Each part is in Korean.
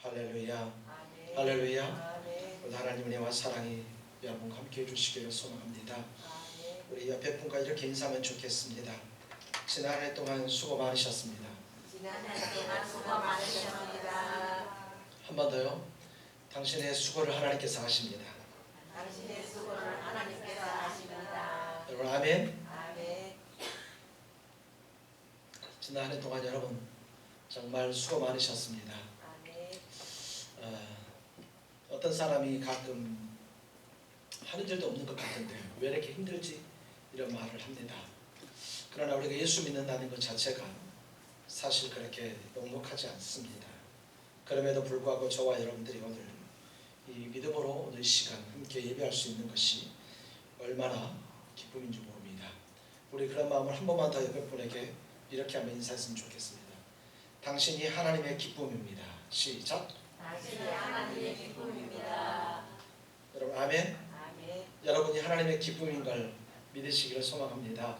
할렐루야. 아멘. 할렐루야. 아멘. 우리 하나님 은혜와 사랑이 여러분과 함께 해주시기를 소망합니다. 아멘. 우리 옆에 분과 이렇게 인사하면 좋겠습니다. 지난 한 해 동안 수고 많으셨습니다. 지난 한 동안 수고 많으셨습니다. 한 번 더요. 당신의 수고를 하나님께서 하십니다. 당신의 수고를 하나님께서 하십니다. 여러분 아멘. 아멘. 지난 한 해 동안 여러분 정말 수고 많으셨습니다. 아멘. 어떤 사람이 가끔 하는 일도 없는 것 같은데 왜 이렇게 힘들지? 이런 말을 합니다. 그러나 우리가 예수 믿는다는 것 자체가 사실 그렇게 녹록하지 않습니다. 그럼에도 불구하고 저와 여러분들이 오늘 이 믿음으로 오늘 이 시간 함께 예배할 수 있는 것이 얼마나 기쁨인지 모릅니다. 우리 그런 마음을 한 번만 더 옆에 분에게 이렇게 한번 인사했으면 좋겠습니다. 당신이 하나님의 기쁨입니다. 시작. 당신이 하나님의 기쁨입니다. 여러분 아멘. 아멘. 여러분이 하나님의 기쁨인 걸 믿으시기를 소망합니다.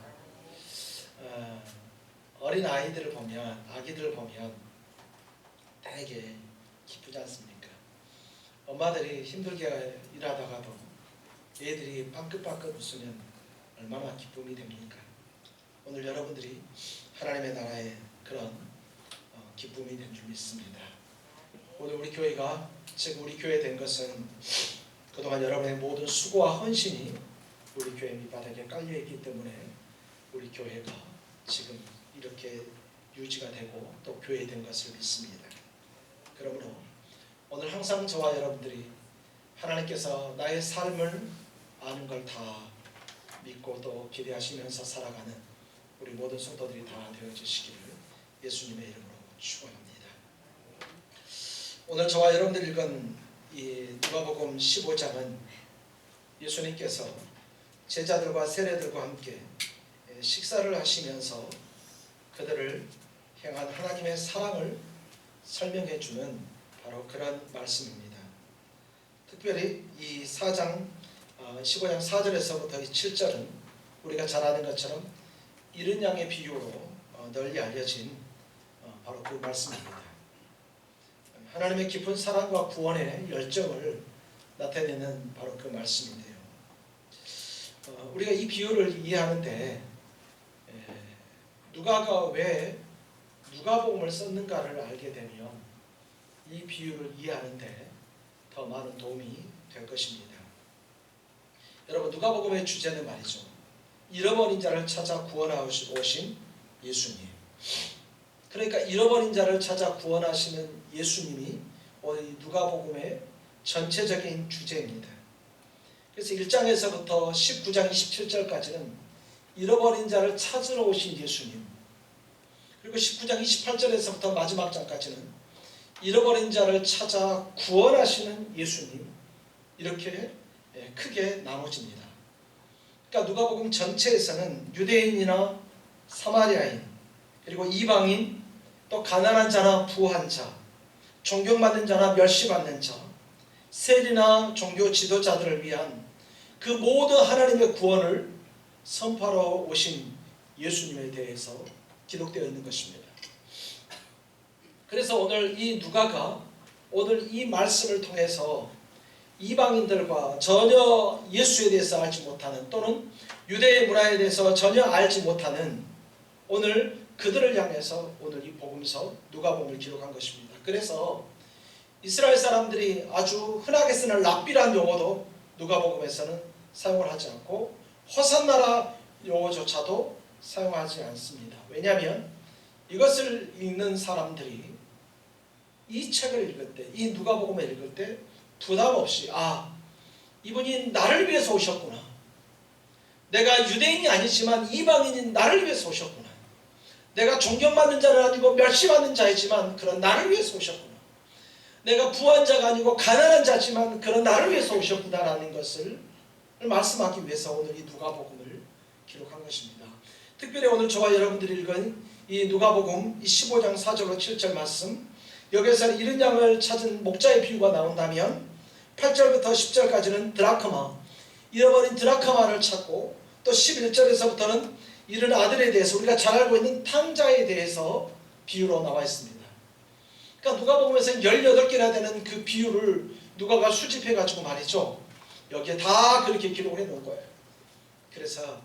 어린 아이들을 보면, 아기들을 보면 되게 기쁘지 않습니까? 엄마들이 힘들게 일하다가도 애들이 빵긋빵긋 웃으면 얼마나 기쁨이 됩니까? 오늘 여러분들이 하나님의 나라의 그런 기쁨이 된 줄 믿습니다. 오늘 우리 교회가 지금 우리 교회 된 것은 그동안 여러분의 모든 수고와 헌신이 우리 교회 밑바닥에 깔려있기 때문에 우리 교회가 지금 이렇게 유지가 되고 또 교회된 것을 믿습니다. 그러므로 오늘 항상 저와 여러분들이 하나님께서 나의 삶을 아는 걸 다 믿고 또 기대하시면서 살아가는 우리 모든 성도들이 다 되어주시기를 예수님의 이름으로 축원합니다. 오늘 저와 여러분들이 읽은 이 누가복음 15장은 예수님께서 제자들과 세례들과 함께 식사를 하시면서 그들을 향한 하나님의 사랑을 설명해 주는 바로 그런 말씀입니다. 특별히 이 4장 15장 4절에서부터 이 7절은 우리가 잘 아는 것처럼 이른 양의 비유로 널리 알려진 바로 그 말씀입니다. 하나님의 깊은 사랑과 구원의 열정을 나타내는 바로 그 말씀인데요. 우리가 이 비유를 이해하는데 누가가 왜 누가복음을 썼는가를 알게 되면 이 비유를 이해하는데 더 많은 도움이 될 것입니다. 여러분 누가복음의 주제는 말이죠. 잃어버린 자를 찾아 구원하시고 오신 예수님. 그러니까 잃어버린 자를 찾아 구원하시는 예수님이 오늘 누가복음의 전체적인 주제입니다. 그래서 1장에서부터 19장 27절까지는 잃어버린 자를 찾으러 오신 예수님, 그리고 19장 28절에서부터 마지막 장까지는 잃어버린 자를 찾아 구원하시는 예수님, 이렇게 크게 나눠집니다. 그러니까 누가복음 전체에서는 유대인이나 사마리아인, 그리고 이방인, 또 가난한 자나 부한 자, 존경받는 자나 멸시받는 자, 세리나 종교 지도자들을 위한 그 모든 하나님의 구원을 선포하러 오신 예수님에 대해서 기록되어 있는 것입니다. 그래서 오늘 이 누가가 오늘 이 말씀을 통해서 이방인들과 전혀 예수에 대해서 알지 못하는 또는 유대의 문화에 대해서 전혀 알지 못하는 오늘 그들을 향해서 오늘 이 복음서 누가복음을 기록한 것입니다. 그래서 이스라엘 사람들이 아주 흔하게 쓰는 랍비라는 용어도 누가복음에서는 사용을 하지 않고 호산나라 용어조차도 사용하지 않습니다. 왜냐하면 이것을 읽는 사람들이 이 책을 읽을 때, 이 누가복음을 읽을 때 부담 없이 이분이 나를 위해서 오셨구나. 내가 유대인이 아니지만 이방인인 나를 위해서 오셨구나. 내가 존경받는 자는 아니고 멸시받는 자이지만 그런 나를 위해서 오셨구나. 내가 부한 자가 아니고 가난한 자지만 그런 나를 위해서 오셨구나라는 것을 말씀하기 위해서 오늘 이 누가복음을 기록한 것입니다. 특별히 오늘 저와 여러분들이 읽은 이 누가복음 15장 4절로 7절 말씀, 여기서 이른 양을 찾은 목자의 비유가 나온다면 8절부터 10절까지는 드라크마, 잃어버린 드라크마를 찾고, 또 11절에서부터는 잃은 아들에 대해서 우리가 잘 알고 있는 탕자에 대해서 비유로 나와 있습니다. 그러니까 누가복음에서 18개나 되는 그 비유를 누가가 수집해가지고 말이죠. 여기에 다 그렇게 기록을 해놓은 거예요. 그래서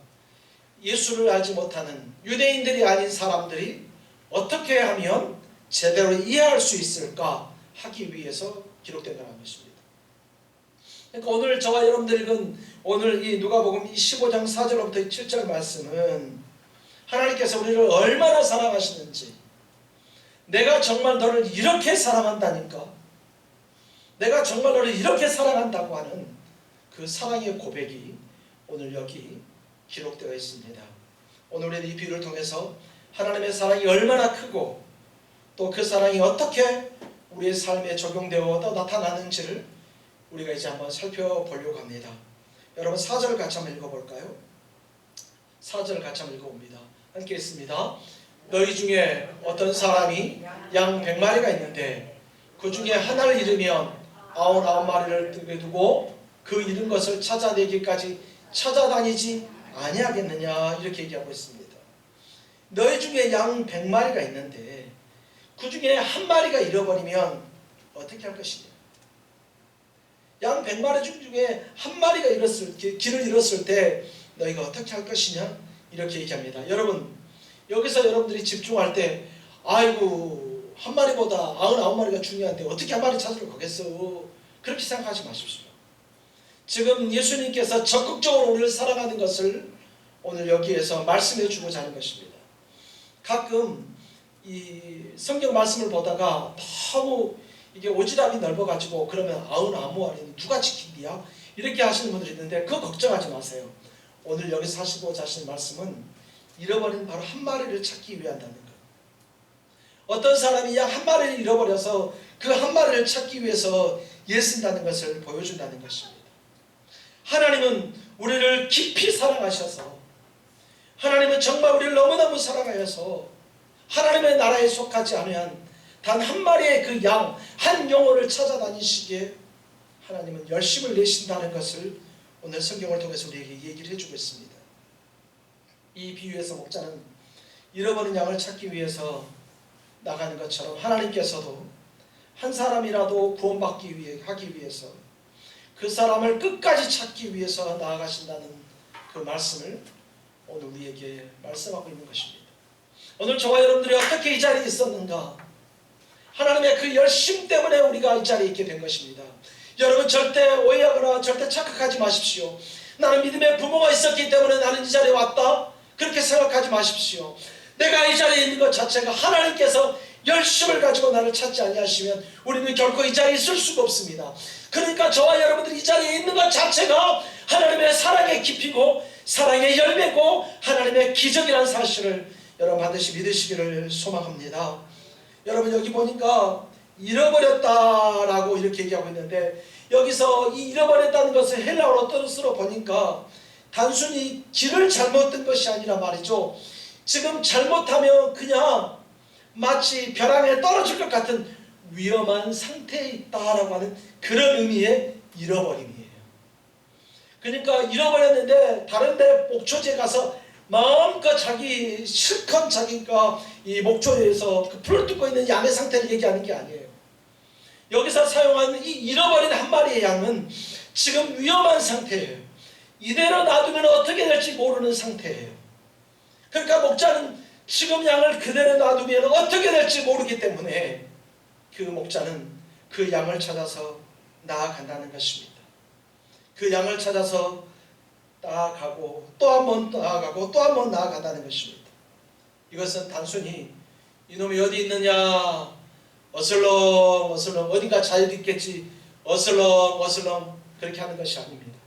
예수를 알지 못하는 유대인들이 아닌 사람들이 어떻게 하면 제대로 이해할 수 있을까 하기 위해서 기록된 거라는 것입니다. 그러니까 오늘 저와 여러분들 읽은 오늘 이 누가복음 15장 4절부터 7절 말씀은 하나님께서 우리를 얼마나 사랑하시는지, 내가 정말 너를 이렇게 사랑한다니까, 내가 정말 너를 이렇게 사랑한다고 하는 그 사랑의 고백이 오늘 여기 기록되어 있습니다. 오늘의 이 비유를 통해서 하나님의 사랑이 얼마나 크고 또 그 사랑이 어떻게 우리의 삶에 적용되어 나타나는지를 우리가 이제 한번 살펴보려고 합니다. 여러분 4절 같이 한번 읽어볼까요? 4절 같이 한번 읽어봅니다. 함께 읽습니다. 너희 중에 어떤 사람이 양 100마리가 있는데 그 중에 하나를 잃으면 99마리를 등에 두고 그 잃은 것을 찾아내기까지 찾아다니지 아니하겠느냐, 이렇게 얘기하고 있습니다. 너희 중에 양 100마리가 있는데 그 중에 한 마리가 잃어버리면 어떻게 할 것이냐. 양 100마리 중에 한 마리가 길을 잃었을 때 너희가 어떻게 할 것이냐, 이렇게 얘기합니다. 여러분 여기서 여러분들이 집중할 때 아이고 한 마리보다 99마리가 중요한데 어떻게 한 마리 찾으러 가겠어, 그렇게 생각하지 마십시오. 지금 예수님께서 적극적으로 우리를 사랑하는 것을 오늘 여기에서 말씀해 주고자 하는 것입니다. 가끔 이 성경 말씀을 보다가 너무 이게 오지랖이 넓어가지고 그러면 99마리는 누가 지킨디야? 이렇게 하시는 분들이 있는데 그거 걱정하지 마세요. 오늘 여기서 하시고자 하시는 말씀은 잃어버린 바로 한 마리를 찾기 위한다는 것. 어떤 사람이 양 한 마리를 잃어버려서 그 한 마리를 찾기 위해서 애쓴다는 것을 보여준다는 것입니다. 하나님은 우리를 깊이 사랑하셔서, 하나님은 정말 우리를 너무너무 사랑하여서 하나님의 나라에 속하지 않으면 단 한 마리의 그 양, 한 영혼을 찾아다니시기에 하나님은 열심을 내신다는 것을 오늘 성경을 통해서 우리에게 얘기를 해주고 있습니다. 이 비유에서 목자는 잃어버린 양을 찾기 위해서 나가는 것처럼 하나님께서도 한 사람이라도 구원받기 하기 위해서 그 사람을 끝까지 찾기 위해서 나아가신다는 그 말씀을 오늘 우리에게 말씀하고 있는 것입니다. 오늘 저와 여러분들이 어떻게 이 자리에 있었는가, 하나님의 그 열심 때문에 우리가 이 자리에 있게 된 것입니다. 여러분 절대 오해하거나 절대 착각하지 마십시오. 나는 믿음의 부모가 있었기 때문에 나는 이 자리에 왔다, 그렇게 생각하지 마십시오. 내가 이 자리에 있는 것 자체가 하나님께서 열심을 가지고 나를 찾지 아니하시면 우리는 결코 이 자리에 있을 수가 없습니다. 그러니까 저와 여러분들이 이 자리에 있는 것 자체가 하나님의 사랑의 깊이고 사랑의 열매고 하나님의 기적이라는 사실을 여러분 반드시 믿으시기를 소망합니다. 여러분 여기 보니까 잃어버렸다라고 이렇게 얘기하고 있는데, 여기서 이 잃어버렸다는 것을 헬라어로 뜻으로 보니까 단순히 길을 잘못 든 것이 아니라 말이죠, 지금 잘못하면 그냥 마치 벼랑에 떨어질 것 같은 위험한 상태에 있다라고 하는 그런 의미의 잃어버림이에요. 그러니까 잃어버렸는데 다른 데 목초지에 가서 마음껏 자기 실컷 자기가 이 목초지에서 그 풀을 뜯고 있는 양의 상태를 얘기하는 게 아니에요. 여기서 사용한 이 잃어버린 한 마리의 양은 지금 위험한 상태예요. 이대로 놔두면 어떻게 될지 모르는 상태예요. 그러니까 목자는 지금 양을 그대로 놔두면 어떻게 될지 모르기 때문에 그 목자는 그 양을 찾아서 나아간다는 것입니다. 그 양을 찾아서 나아가고 또 한 번 나아가고 또 한 번 나아간다는 것입니다. 이것은 단순히 이놈이 어디 있느냐, 어슬렁 어슬렁 어딘가 잘 있겠지, 어슬렁 어슬렁 그렇게 하는 것이 아닙니다.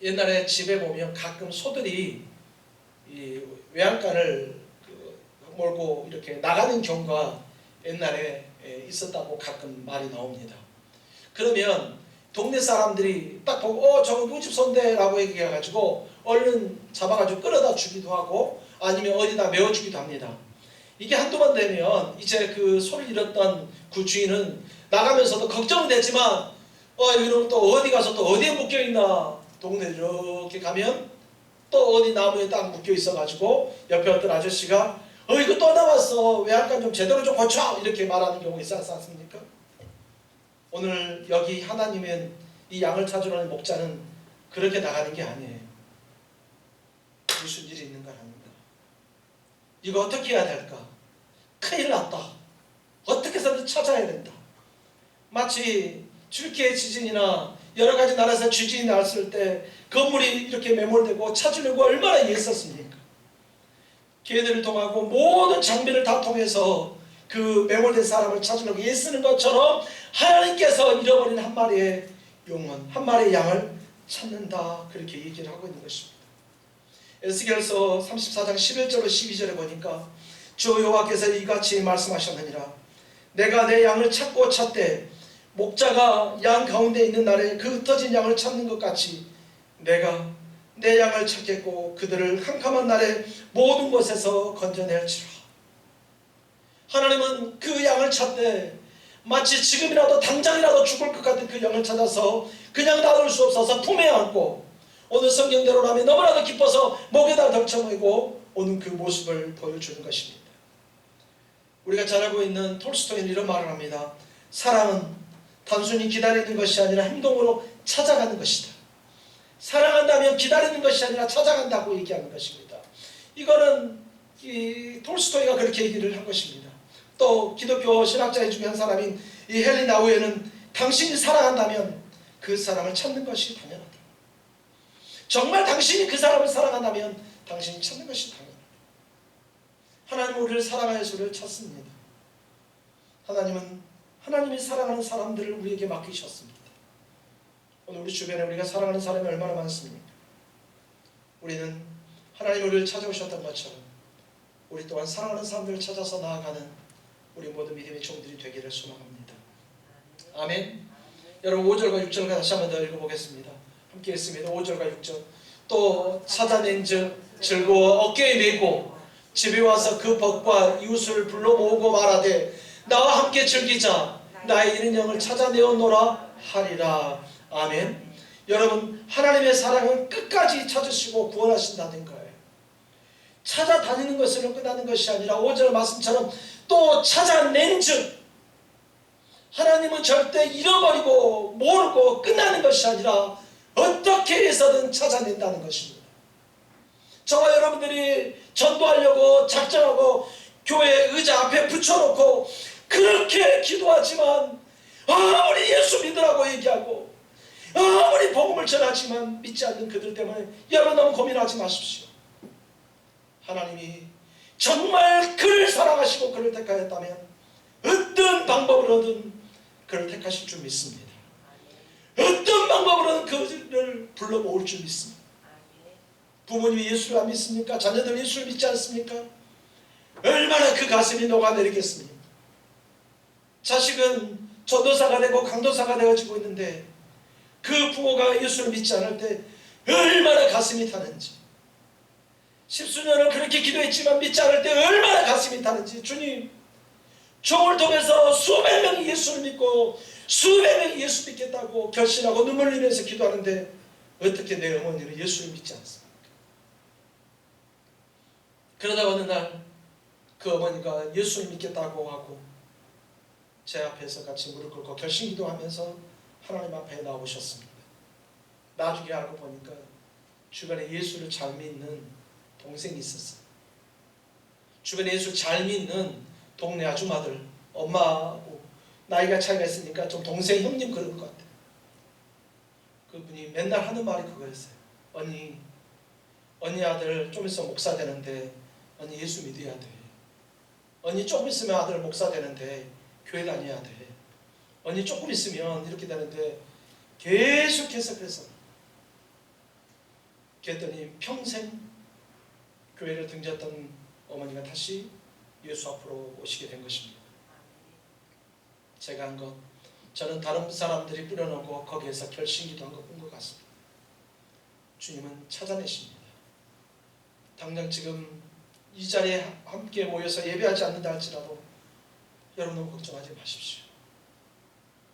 옛날에 집에 보면 가끔 소들이 이 외양간을 몰고 이렇게 나가는 경우가 옛날에 있었다고 가끔 말이 나옵니다. 그러면 동네 사람들이 딱 보고 저거 우리 집 소인데 라고 얘기해가지고 얼른 잡아가지고 끌어다 주기도 하고 아니면 어디다 메워주기도 합니다. 이게 한두 번 되면 이제 그 소를 잃었던 그 주인은 나가면서도 걱정은 되지만 이놈 또 어디 가서 또 어디에 묶여있나, 동네 이렇게 가면 또 어디 나무에 딱 묶여 있어가지고 옆에 어떤 아저씨가 이거 또 나왔어. 외양간 좀 제대로 좀 고쳐. 이렇게 말하는 경우가 있지 않습니까? 오늘 여기 하나님의 이 양을 찾으러 가는 목자는 그렇게 나가는 게 아니에요. 무슨 일이 있는 거 아닙니다. 이거 어떻게 해야 될까? 큰일 났다. 어떻게 해서든 찾아야 된다. 마치 튀르키예 지진이나 여러 가지 나라에서 지진이 났을 때 건물이 이렇게 매몰되고 찾으려고 얼마나 애썼습니까? 걔들을 통하고 모든 장비를 다 통해서 그 매몰된 사람을 찾으려고 애쓰는 것처럼 하나님께서 잃어버린 한 마리의 영혼, 한 마리의 양을 찾는다. 그렇게 얘기를 하고 있는 것입니다. 에스겔서 34장 11절로 12절에 보니까 주 여호와께서 이같이 말씀하셨느니라. 내가 내 양을 찾고 찾되 목자가 양 가운데 있는 날에 그 흩어진 양을 찾는 것 같이 내가 내 양을 찾겠고 그들을 캄캄한 날에 모든 곳에서 건져낼지라. 하나님은 그 양을 찾되 마치 지금이라도 당장이라도 죽을 것 같은 그 양을 찾아서 그냥 놔둘 수 없어서 품에 안고 오늘 성경대로라면 너무나도 기뻐서 목에다 덜쳐매고 오는 그 모습을 보여주는 것입니다. 우리가 잘 알고 있는 톨스토이는 이런 말을 합니다. 사랑은 단순히 기다리는 것이 아니라 행동으로 찾아가는 것이다. 사랑한다면 기다리는 것이 아니라 찾아간다고 얘기하는 것입니다. 이거는 이 톨스토이가 그렇게 얘기를 한 것입니다. 또 기독교 신학자 중에 한 사람인 이 헨리 나우에는 당신이 사랑한다면 그 사람을 찾는 것이 당연하다. 정말 당신이 그 사람을 사랑한다면 당신이 찾는 것이 당연하다. 하나님은 우리를 사랑하여서 우리를 찾습니다. 하나님은 하나님이 사랑하는 사람들을 우리에게 맡기셨습니다. 오늘 우리 주변에 우리가 사랑하는 사람이 얼마나 많습니까? 우리는 하나님 우리를 찾아오셨던 것처럼 우리 또한 사랑하는 사람들을 찾아서 나아가는 우리 모든 믿음의 종들이 되기를 소망합니다. 아멘. 여러분 5절과 6절 다시 한번 더 읽어보겠습니다. 함께 읽습니다. 5절과 6절. 또 찾아낸즉 즐거워 어깨에 메고 집에 와서 그 벗과 이웃을 불러 모으고 말하되 나와 함께 즐기자. 나의 잃은 영을 찾아내었노라 하리라. 아멘. 여러분 하나님의 사랑은 끝까지 찾으시고 구원하신다는 거예요. 찾아다니는 것으로 끝나는 것이 아니라 5절 말씀처럼 또 찾아낸즉 하나님은 절대 잃어버리고 모르고 끝나는 것이 아니라 어떻게 해서든 찾아낸다는 것입니다. 저와 여러분들이 전도하려고 작정하고 교회 의자 앞에 붙여놓고 그렇게 기도하지만 아무리 예수 믿으라고 얘기하고 아무리 복음을 전하지만 믿지 않는 그들 때문에 여러분 너무 고민하지 마십시오. 하나님이 정말 그를 사랑하시고 그를 택하였다면 어떤 방법으로든 그를 택하실 줄 믿습니다. 어떤 방법으로든 그를 불러 모을 줄 믿습니다. 부모님이 예수를 안 믿습니까? 자녀들 예수를 믿지 않습니까? 얼마나 그 가슴이 녹아내리겠습니까? 자식은 전도사가 되고 강도사가 되어지고 있는데 그 부모가 예수를 믿지 않을 때 얼마나 가슴이 타는지, 십수년을 그렇게 기도했지만 믿지 않을 때 얼마나 가슴이 타는지, 주님 종을 통해서 수백 명이 예수를 믿고 수백 명이 예수 믿겠다고 결심하고 눈물 흘리면서 기도하는데 어떻게 내 어머니는 예수를 믿지 않습니까? 그러다 어느 날 그 어머니가 예수를 믿겠다고 하고 제 앞에서 같이 무릎 꿇고 결심 기도하면서 하나님 앞에 나오셨습니다. 나중에 알고 보니까 주변에 예수를 잘 믿는 동생이 있었어요. 주변에 예수를 잘 믿는 동네 아줌마들, 엄마하고 나이가 차이가 있으니까 좀 동생 형님 그런 것 같아요. 그분이 맨날 하는 말이 그거였어요. 언니 아들 좀 있으면 목사 되는데 언니 예수 믿어야 돼. 언니 조금 있으면 아들 목사 되는데 교회 다녀야 돼. 언니 조금 있으면 이렇게 되는데 계속해서 그래서 그랬더니 평생 교회를 등졌던 어머니가 다시 예수 앞으로 오시게 된 것입니다. 제가 한 것, 저는 다른 사람들이 뿌려놓고 거기에서 결심기도 한 것 같습니다. 주님은 찾아내십니다. 당장 지금 이 자리에 함께 모여서 예배하지 않는다 할지라도 여러분 너무 걱정하지 마십시오.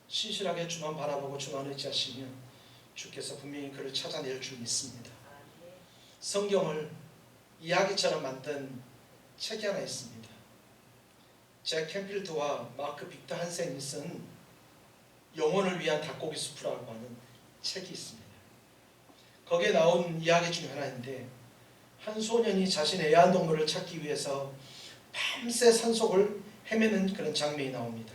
신실하게 주만 바라보고 주만 의지하시면 주께서 분명히 그를 찾아낼 줄 믿습니다. 성경을 이야기처럼 만든 책이 하나 있습니다. 잭 캠필드와 마크 빅터 한센이 쓴 영혼을 위한 닭고기 수프라고 하는 책이 있습니다. 거기에 나온 이야기 중 하나인데, 한 소년이 자신의 애완동물을 찾기 위해서 밤새 산속을 헤매는 그런 장면이 나옵니다.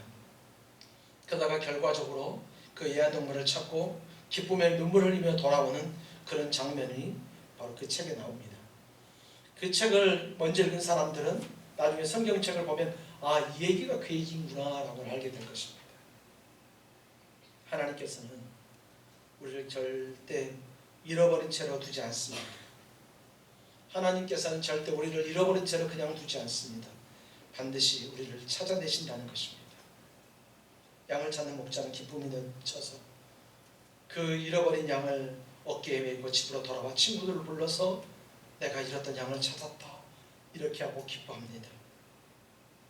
그러다가 결과적으로 그 애완동물을 찾고 기쁨의 눈물을 흘리며 돌아오는 그런 장면이 바로 그 책에 나옵니다. 그 책을 먼저 읽은 사람들은 나중에 성경책을 보면 아, 이 얘기가 그 얘기구나 라고 알게 될 것입니다. 하나님께서는 우리를 절대 잃어버린 채로 두지 않습니다. 하나님께서는 절대 우리를 잃어버린 채로 그냥 두지 않습니다. 반드시 우리를 찾아내신다는 것입니다. 양을 찾는 목자는 기쁨이 넘쳐서 그 잃어버린 양을 어깨에 메고 집으로 돌아와 친구들을 불러서 내가 잃었던 양을 찾았다 이렇게 하고 기뻐합니다.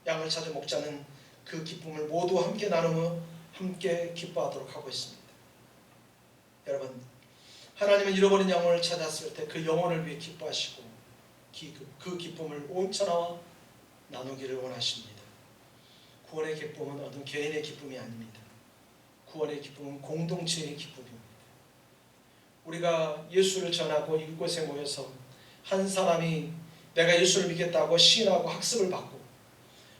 양을 찾은 목자는 그 기쁨을 모두 함께 나누며 함께 기뻐하도록 하고 있습니다. 여러분, 하나님은 잃어버린 영혼을 찾았을 때 그 영혼을 위해 기뻐하시고 그 기쁨을 온 천하와 나누기를 원하십니다. 구원의 기쁨은 어떤 개인의 기쁨이 아닙니다. 구원의 기쁨은 공동체의 기쁨입니다. 우리가 예수를 전하고 이곳에 모여서 한 사람이 내가 예수를 믿겠다고 시인하고 학습을 받고,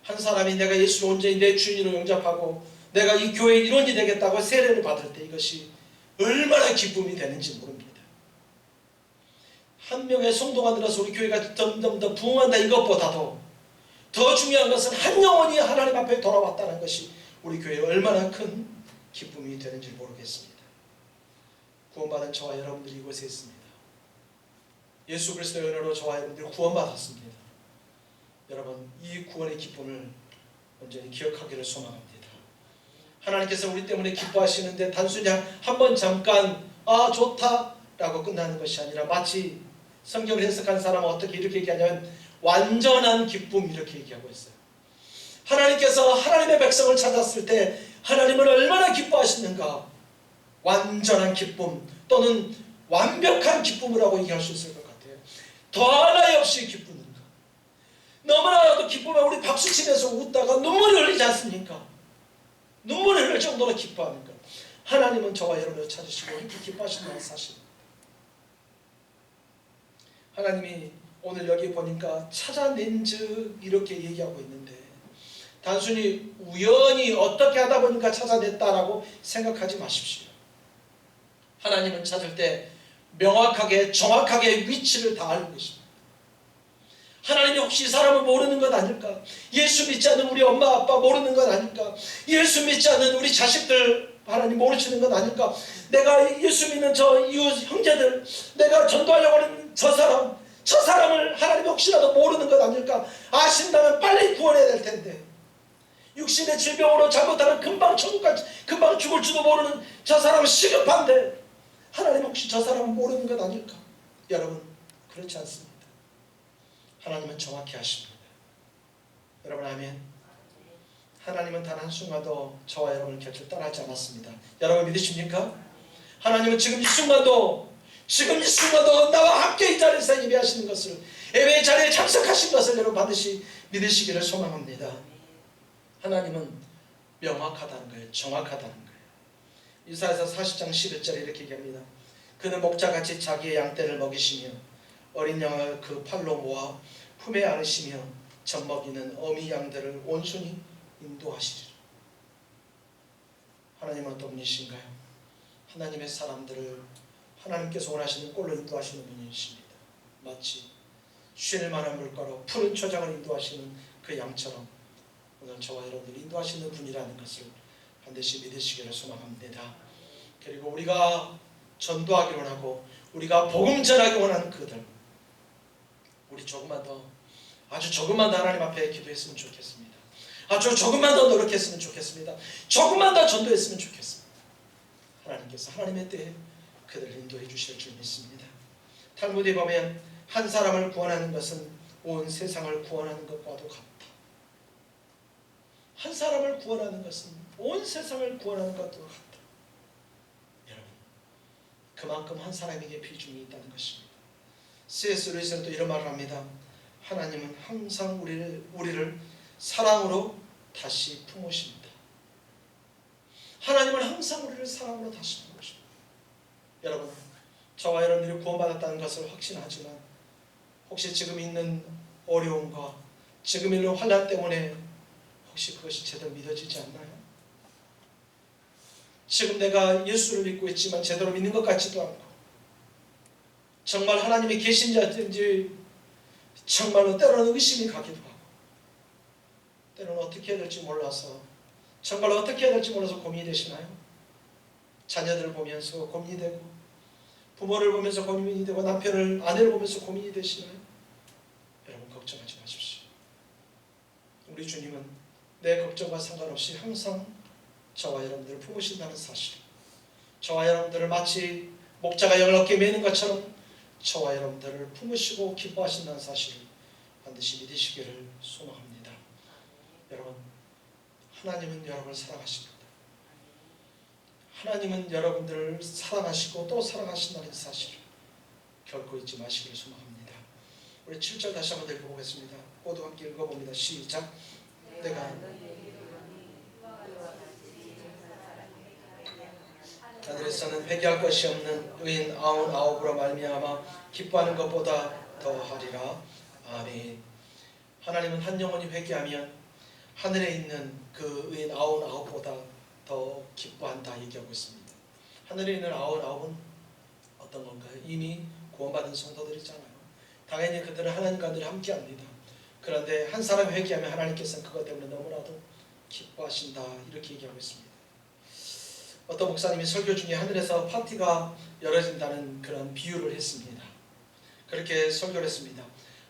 한 사람이 내가 예수를 온전히 내 주인으로 영접하고 내가 이 교회의 일원이 되겠다고 세례를 받을 때 이것이 얼마나 기쁨이 되는지 모릅니다. 한 명의 성도가 늘어서 우리 교회가 점점 더 부흥한다 이것보다도 더 중요한 것은 한 영혼이 하나님 앞에 돌아왔다는 것이 우리 교회에 얼마나 큰 기쁨이 되는지 모르겠습니다. 구원받은 저와 여러분들이 이곳에 있습니다. 예수 그리스도의 은혜로 저와 여러분들이 구원받았습니다. 여러분, 이 구원의 기쁨을 온전히 기억하기를 소망합니다. 하나님께서 우리 때문에 기뻐하시는데 단순히 한 번 잠깐 아 좋다 라고 끝나는 것이 아니라 마치 성경을 해석한 사람은 어떻게 이렇게 얘기하냐면 완전한 기쁨 이렇게 얘기하고 있어요. 하나님께서 하나님의 백성을 찾았을 때 하나님은 얼마나 기뻐하시는가, 완전한 기쁨 또는 완벽한 기쁨이라고 얘기할 수 있을 것 같아요. 더하나 없이 기쁘는 것. 너무나도 기쁘면 우리 박수치면서 웃다가 눈물이 흘리지 않습니까? 눈물이 흘릴 정도로 기뻐하는 것. 하나님은 저와 여러분을 찾으시고 이렇게 기뻐하신다는 사실입니다. 하나님이 오늘 여기 보니까 찾아낸 즉 이렇게 얘기하고 있는데, 단순히 우연히 어떻게 하다 보니까 찾아냈다라고 생각하지 마십시오. 하나님은 찾을 때 명확하게 정확하게 위치를 다 알고 계십니다. 하나님이 혹시 사람을 모르는 것 아닐까? 예수 믿지 않는 우리 엄마 아빠 모르는 것 아닐까? 예수 믿지 않는 우리 자식들 하나님 모르시는 것 아닐까? 내가 예수 믿는 저 이웃 형제들, 내가 전도하려고 하는 저 사람을 하나님이 혹시라도 모르는 것 아닐까? 아신다면 빨리 구원해야 될 텐데, 육신의 질병으로 잘못하면 금방 천국까지 금방 죽을지도 모르는 저 사람은 시급한데 하나님 혹시 저 사람은 모르는 것 아닐까? 여러분, 그렇지 않습니다. 하나님은 정확히 아십니다. 여러분 아멘. 하나님은 단 한순간도 저와 여러분을 곁을 떠나지 않았습니다. 여러분 믿으십니까? 하나님은 지금 이 순간도 나와 함께 이 자리에서 예배하시는 것을, 예배의 자리에 참석하신 것을 여러분 반드시 믿으시기를 소망합니다. 하나님은 명확하다는 거예요. 정확하다는 거예요. 이사야서 40장 11절에 이렇게 얘기합니다. 그는 목자같이 자기의 양떼를 먹이시며 어린 양을 그 팔로 모아 품에 안으시며 젖먹이는 어미 양들을 온순히 인도하시리라. 하나님은 어떤 분이신가요? 하나님의 사람들을 하나님께서 원하시는 꼴로 인도하시는 분이십니다. 마치 쉴 만한 물가로 푸른 초장을 인도하시는 그 양처럼 오늘 저와 여러분들 인도하시는 분이라는 것을 반드시 믿으시기를 소망합니다. 그리고 우리가 전도하기를 원하고 우리가 복음 전하기 원하는 그들, 우리 조금만 더, 아주 조금만 더 하나님 앞에 기도했으면 좋겠습니다. 아주 조금만 더 노력했으면 좋겠습니다. 조금만 더 전도했으면 좋겠습니다. 하나님께서 하나님의 때에 그들을 인도해 주실 줄 믿습니다. 탈무드에 보면 한 사람을 구원하는 것은 온 세상을 구원하는 것과도 같다. 한 사람을 구원하는 것은 온 세상을 구원하는 것과도 같다. 여러분, 그만큼 한 사람에게 비중이 있다는 것입니다. C.S. 루이스는 또 이런 말을 합니다. 하나님은 항상 우리를 사랑으로 다시 품으십니다. 하나님은 항상 우리를 사랑으로 다시 품으십니다. 여러분, 저와 여러분들이 구원받았다는 것을 확신하지만 혹시 지금 있는 어려움과 지금 있는 환난 때문에 혹시 그것이 제대로 믿어지지 않나요? 지금 내가 예수를 믿고 있지만 제대로 믿는 것 같지도 않고 정말 하나님이 계신 자인지 정말로 때로는 의심이 가기도 하고 때로는 어떻게 해야 될지 몰라서 정말 어떻게 해야 될지 몰라서 고민이 되시나요? 자녀들을 보면서 고민이 되고 부모를 보면서 고민이 되고 남편을 아내를 보면서 고민이 되시나요? 여러분 걱정하지 마십시오. 우리 주님은 내 걱정과 상관없이 항상 저와 여러분들을 품으신다는 사실, 저와 여러분들을 마치 목자가 양을 어깨에 매는 것처럼 저와 여러분들을 품으시고 기뻐하신다는 사실을 반드시 믿으시기를 소망합니다. 여러분, 하나님은 여러분을 사랑하십니다. 하나님은 여러분들을 사랑하시고 또 사랑하신다는 사실을 결코 잊지 마시기를 소망합니다. 우리 7절 다시 한번 읽어보겠습니다. 모두 함께 읽어봅니다. 시작. 내가 하늘에서는 회개할 것이 없는 의인 99으로 말미암아 기뻐하는 것보다 더하리라. 아멘. 하나님은 한 영혼이 회개하면 하늘에 있는 그 의인 99보다 더 기뻐한다 얘기하고 있습니다. 하늘에 있는 99은 어떤 건가요? 이미 구원받은 성도들이잖아요. 당연히 그들은 하나님과 늘 함께합니다. 그런데 한 사람이 회개하면 하나님께서는 그것 때문에 너무나도 기뻐하신다 이렇게 얘기하고 있습니다. 어떤 목사님이 설교 중에 하늘에서 파티가 열어진다는 그런 비유를 했습니다. 그렇게 설교를 했습니다.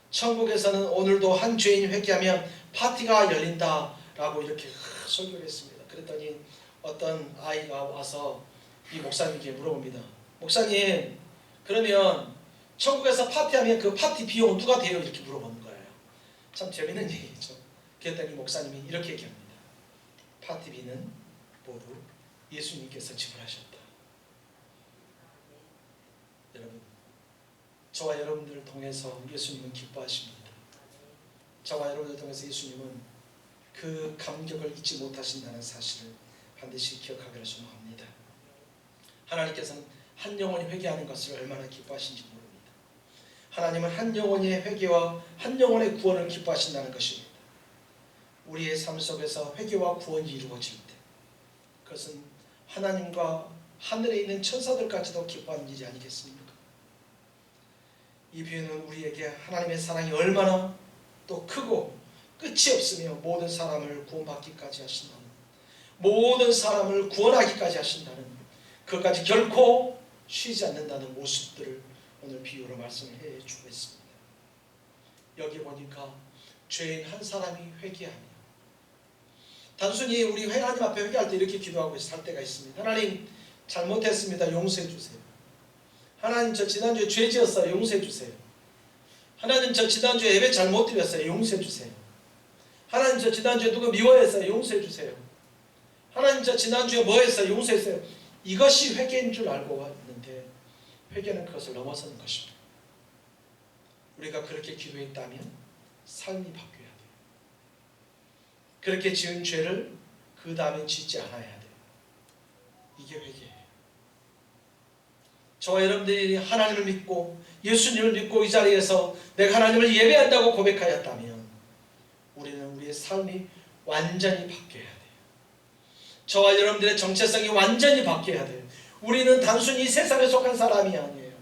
천국에서는 오늘도 한 죄인이 회개하면 파티가 열린다라고 이렇게 설교를 했습니다. 그랬더니 어떤 아이가 와서 이 목사님께 물어봅니다. 목사님, 그러면 천국에서 파티하면 그 파티 비용은 누가 대요? 이렇게 물어보는 거예요. 참 재밌는 얘기죠. 그랬더니 목사님이 이렇게 얘기합니다. 파티비는 모두 예수님께서 지불하셨다. 여러분, 저와 여러분들을 통해서 예수님은 기뻐하십니다. 저와 여러분들을 통해서 예수님은 그 감격을 잊지 못하신다는 사실을 반드시 기억하기를 소망합니다. 하나님께서는 한 영혼이 회개하는 것을 얼마나 기뻐하신지 모릅니다. 하나님은 한 영혼의 회개와 한 영혼의 구원을 기뻐하신다는 것입니다. 우리의 삶 속에서 회개와 구원이 이루어질 때 그것은 하나님과 하늘에 있는 천사들까지도 기뻐하는 일이 아니겠습니까? 이 비유는 우리에게 하나님의 사랑이 얼마나 또 크고 끝이 없으며 모든 사람을 구원받기까지 하신다는, 모든 사람을 구원하기까지 하신다는, 그것까지 결코 쉬지 않는다는 모습들을 오늘 비유로 말씀을 해주고 있습니다. 여기 보니까 죄인 한 사람이 회개하며, 단순히 우리 하나님 앞에 회개할 때 이렇게 기도하고 살 때가 있습니다. 하나님, 잘못했습니다. 용서해 주세요. 하나님, 저 지난주에 죄 지었어요. 용서해 주세요. 하나님, 저 지난주에 예배 잘못 드렸어요. 용서해 주세요. 하나님, 저 지난주에 누구 미워했어요. 용서해 주세요. 하나님, 저 지난주에 뭐 했어요. 용서해 주세요. 이것이 회개인 줄 알고 왔는데 회개는 그것을 넘어서는 것입니다. 우리가 그렇게 기도했다면 삶이 바뀌어야 돼요. 그렇게 지은 죄를 그 다음에 짓지 않아야 돼요. 이게 회개예요. 저와 여러분들이 하나님을 믿고 예수님을 믿고 이 자리에서 내가 하나님을 예배한다고 고백하였다면 우리는 우리의 삶이 완전히 바뀌어야 돼요. 저와 여러분들의 정체성이 완전히 바뀌어야 돼요. 우리는 단순히 이 세상에 속한 사람이 아니에요.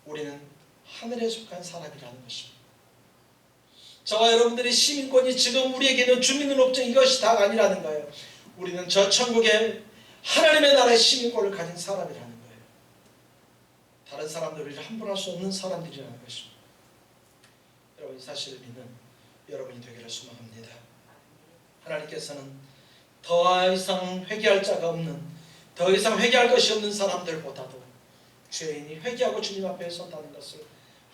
우리는 하늘에 속한 사람이라는 것입니다. 저와 여러분들의 시민권이 지금 우리에게는 주민등록증 이것이 다가 아니라는 거예요. 우리는 저 천국의 하나님의 나라의 시민권을 가진 사람이라는 거예요. 다른 사람들을 함부로 할 수 없는 사람들이라는 것입니다. 여러분, 이 사실을 믿는 여러분이 되기를 소망합니다. 하나님께서는 더 이상 회개할 자가 없는, 더 이상 회개할 것이 없는 사람들보다도 죄인이 회개하고 주님 앞에 선다는 것을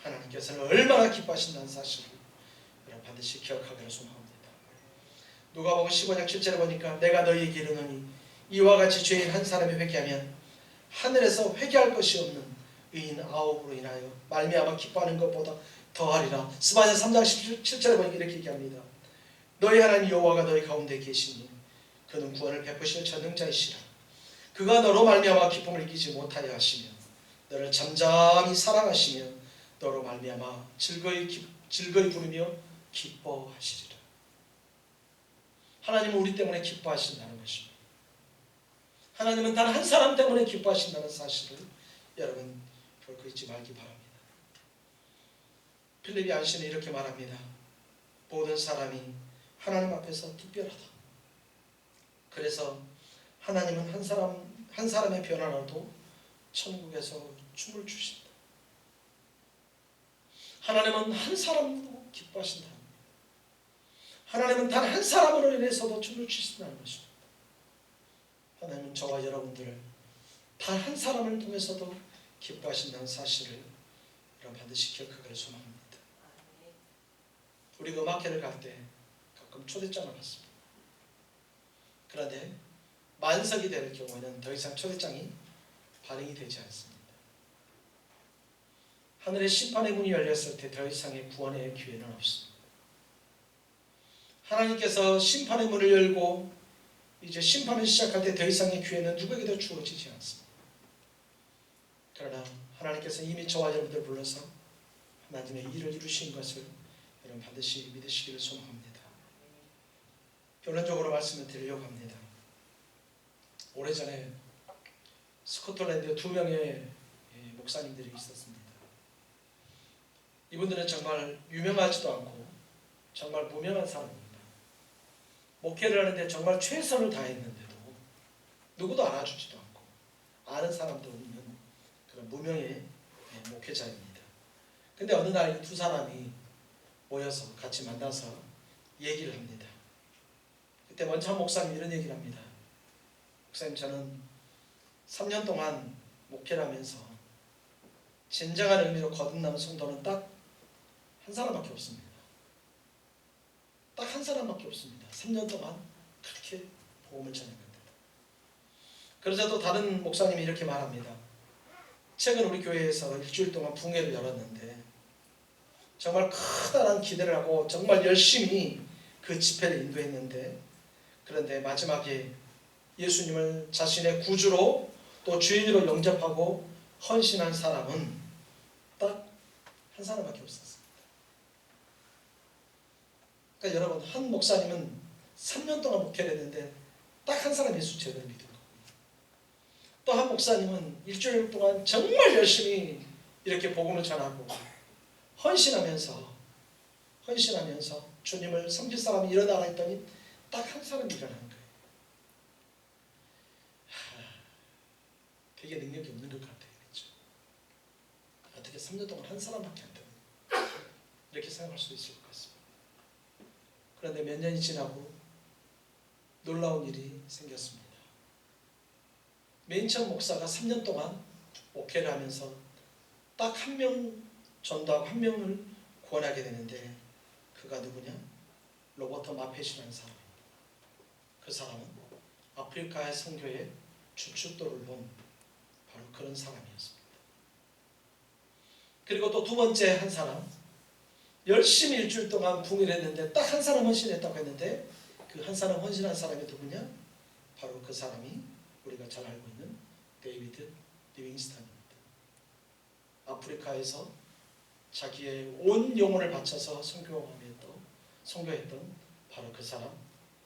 하나님께서는 얼마나 기뻐하신다는 사실을 여러분 반드시 기억하기를 소망합니다. 누가복음 15장 7절에 보니까 내가 너희에게 이르노니 이와 같이 죄인 한 사람이 회개하면 하늘에서 회개할 것이 없는 의인 9으로 인하여 말미암아 기뻐하는 것보다 더하리라. 스바냐 3장 17절에 보니까 이렇게 얘기합니다. 너희 하나님 여호와가 너희 가운데 계시니 그는 구원을 베푸실 전능자이시라. 그가 너로 말미암아 기쁨을 이기지 못하여 하시며 너를 잠잠히 사랑하시며 너로 말미암아 즐거이 부르며 기뻐하시리라. 하나님은 우리 때문에 기뻐하신다는 것입니다. 하나님은 단 한 사람 때문에 기뻐하신다는 사실을 여러분 결코 잊지 말기 바랍니다. 필립이 안시는 이렇게 말합니다. 모든 사람이 하나님 앞에서 특별하다. 그래서 하나님은 한 사람의 변화라도 천국에서 춤을 추신다. 하나님은 한 사람도 기뻐하신다. 하나님은 단 한 사람으로 인해서도 춤을 추신다는 것입니다. 하나님은 저와 여러분들을 단 한 사람을 통해서도 기뻐하신다는 사실을 여러분 반드시 기억하기를 소망합니다. 우리가 음악회를 갈 때 가끔 초대장을 받습니다. 그런데 만석이 될 경우에는 더 이상 초대장이 발행이 되지 않습니다. 하늘의 심판의 문이 열렸을 때 더 이상의 구원의 기회는 없습니다. 하나님께서 심판의 문을 열고 이제 심판을 시작할 때 더 이상의 기회는 누구에게도 주어지지 않습니다. 그러나 하나님께서 이미 저와 여러분들 불러서 하나님의 일을 이루신 것을 여러분 반드시 믿으시기를 소망합니다. 결론적으로 말씀을 드리려고 합니다. 오래전에 스코틀랜드에 2명의 목사님들이 있었습니다. 이분들은 정말 유명하지도 않고 정말 무명한 사람입니다. 목회를 하는데 정말 최선을 다했는데도 누구도 알아주지도 않고 아는 사람도 없는 그런 무명의 목회자입니다. 근데 어느 날 이 두 사람이 모여서 같이 만나서 얘기를 합니다. 그때 먼저 한 목사님이 이런 얘기를 합니다. 목사님, 저는 3년 동안 목회를 하면서 진정한 의미로 거듭남은 성도는 딱 한 사람밖에 없습니다. 딱 한 사람밖에 없습니다. 3년 동안 그렇게 복음을 전했는데. 그러자 또 다른 목사님이 이렇게 말합니다. 최근 우리 교회에서 일주일 동안 붕회를 열었는데 정말 커다란 기대를 하고 정말 열심히 그 집회를 인도했는데, 그런데 마지막에 예수님을 자신의 구주로 또 주인으로 영접하고 헌신한 사람은 딱 한 사람밖에 없었습니다. 그러니까 여러분, 한 목사님은 3년 동안 목회를 했는데 딱 한 사람 예수 제대로 믿은 거고, 또 한 목사님은 일주일 동안 정말 열심히 이렇게 복음을 전하고 헌신하면서 주님을 섬길 사람이 일어나라 했더니 딱 한 사람이 일어나는 거예요. 되게 능력이 없는 것 같아요. 그렇죠? 어떻게 3년 동안 한 사람밖에 안 되나? 이렇게 생각할 수 있을 것 같습니다. 그런데 몇 년이 지나고 놀라운 일이 생겼습니다. 맨 처음 목사가 3년 동안 목회를 하면서 딱 한 명 전도하고 한 명을 구원하게 되는데, 그가 누구냐? 로버트 마펫이라는 사람입니다. 그 사람은 아프리카의 선교의 주춧돌을 본 바로 그런 사람이었습니다. 그리고 또 두 번째 한 사람, 열심히 일주일 동안 붕괴를 했는데 딱 한 사람 헌신했다고 했는데, 그 한 사람 헌신한 사람이 누구냐? 바로 그 사람이 우리가 잘 알고 있는 데이비드 리빙스턴입니다. 아프리카에서 자기의 온 영혼을 바쳐서 선교했던 바로 그 사람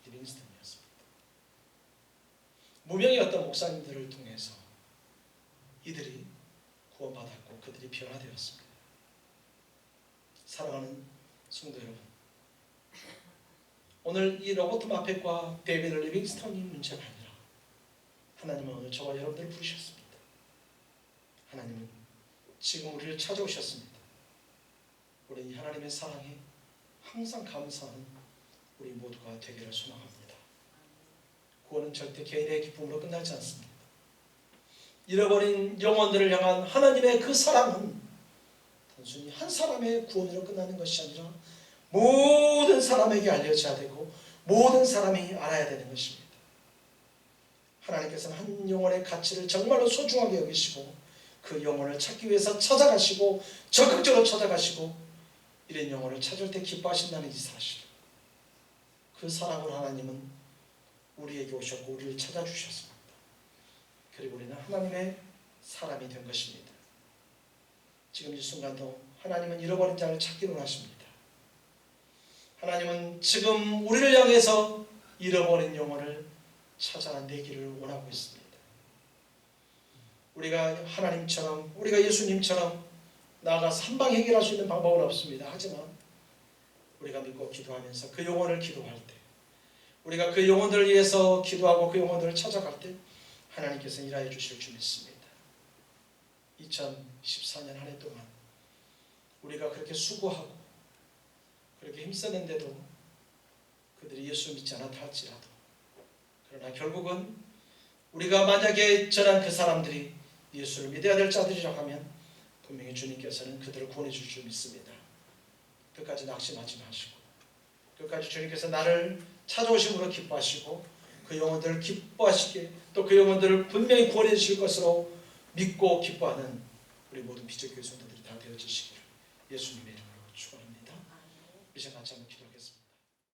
리빙스턴이었습니다. 무명의 어떤 목사님들을 통해서 이들이 구원받았고 그들이 변화되었습니다. 사랑하는 성도 여러분, 오늘 이 로버트 마펫과 데이비드 리빙스턴이 문제가 아니라 하나님은 오늘 저와 여러분들을 부르셨습니다. 하나님은 지금 우리를 찾아오셨습니다. 우리는 하나님의 사랑에 항상 감사하는 우리 모두가 되기를 소망합니다. 구원은 절대 개인의 기쁨으로 끝나지 않습니다. 잃어버린 영혼들을 향한 하나님의 그 사랑은 단순히 한 사람의 구원으로 끝나는 것이 아니라 모든 사람에게 알려져야 되고 모든 사람이 알아야 되는 것입니다. 하나님께서는 한 영혼의 가치를 정말로 소중하게 여기시고 그 영혼을 찾기 위해서 찾아가시고 적극적으로 찾아가시고 이런 영혼을 찾을 때 기뻐하신다는 이 사실, 그 사랑으로 하나님은 우리에게 오셨고 우리를 찾아주셨습니다. 그리고 우리는 하나님의 사람이 된 것입니다. 지금 이 순간도 하나님은 잃어버린 자를 찾기를 원하십니다. 하나님은 지금 우리를 향해서 잃어버린 영혼을 찾아내기를 원하고 있습니다. 우리가 하나님처럼, 우리가 예수님처럼 나아가서 한방 해결할 수 있는 방법은 없습니다. 하지만 우리가 믿고 기도하면서 그 영혼을 기도할 때, 우리가 그 영혼들을 위해서 기도하고 그 영혼들을 찾아갈 때 하나님께서 일하여 주실 줄 믿습니다. 2014년 한 해 동안 우리가 그렇게 수고하고 그렇게 힘쓰는데도 그들이 예수 믿지 않았다 할지라도, 그러나 결국은 우리가 만약에 전한 그 사람들이 예수를 믿어야 될 자들이라고 하면 분명히 주님께서는 그들을 구원해 줄 줄 믿습니다. 끝까지 낙심하지 마시고 끝까지 주님께서 나를 찾아오심으로 기뻐하시고 그 영혼들을 기뻐하시게, 또 그 영혼들을 분명히 구원해 주실 것으로 믿고 기뻐하는 우리 모든 비전교회 성도들이 다 되어지시기를 예수님의 이름으로 축원합니다. 이제 같이 한번 기도하겠습니다.